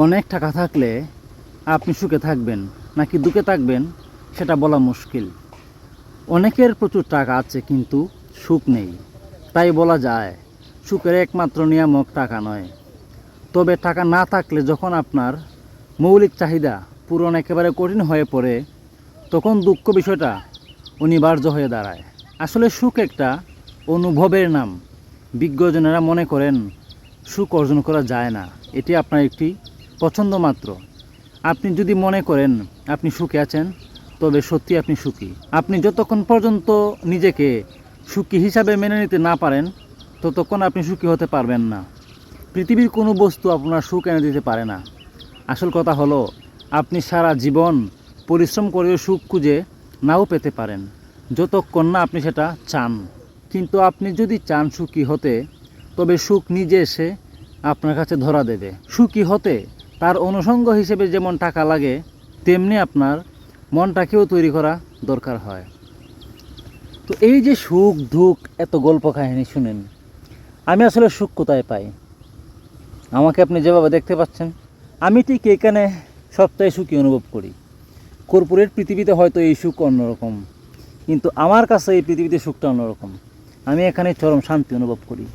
অনেক টাকা থাকলে আপনি সুখে থাকবেন নাকি দুঃখে থাকবেন সেটা বলা মুশকিল। অনেকের প্রচুর টাকা আছে কিন্তু সুখ নেই। তাই বলা যায় সুখের একমাত্র নিয়ামক টাকা নয়। তবে টাকা না থাকলে যখন আপনার মৌলিক চাহিদা পূরণ একেবারে কঠিন হয়ে পড়ে তখন দুঃখ বিষয়টা অনিবার্য হয়ে দাঁড়ায়। আসলে সুখ একটা অনুভবের নাম। বিজ্ঞজনেরা মনে করেন সুখ অর্জন করা যায় না, এটি আপনার একটি পছন্দ মাত্র। আপনি যদি মনে করেন আপনি সুখে আছেন তবে সত্যি আপনি সুখী। আপনি যতক্ষণ পর্যন্ত নিজেকে সুখী হিসাবে মেনে নিতে না পারেন ততক্ষণ আপনি সুখী হতে পারবেন না। পৃথিবীর কোনো বস্তু আপনার সুখ এনে দিতে পারে না। আসল কথা হলো আপনি সারা জীবন পরিশ্রম করেও সুখ খুঁজে নাও পেতে পারেন যতক্ষণ না আপনি সেটা চান। কিন্তু আপনি যদি চান সুখী হতে তবে সুখ নিজে এসে আপনার কাছে ধরা দেবে। সুখী হতে তার অনুষঙ্গ হিসেবে যেমন টাকা লাগে তেমনি আপনার মনটাকেও তৈরি করা দরকার হয়। তো এই যে সুখ দুঃখ এত গল্প কাহিনী শুনেন, আমি আসলে সুখ কোথায় পাই? আমাকে আপনি যেভাবে দেখতে পাচ্ছেন আমি ঠিক এখানে সবটাই সুখী অনুভব করি। কর্পোরেট পৃথিবীতে হয়তো এই সুখ অন্যরকম, কিন্তু আমার কাছে এই পৃথিবীতে সুখটা অন্যরকম। আমি এখানে চরম শান্তি অনুভব করি।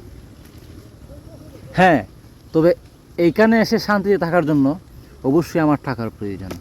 হ্যাঁ, তবে এইখানে এসে শান্তিতে থাকার জন্য অবশ্যই আমার টাকার প্রয়োজন।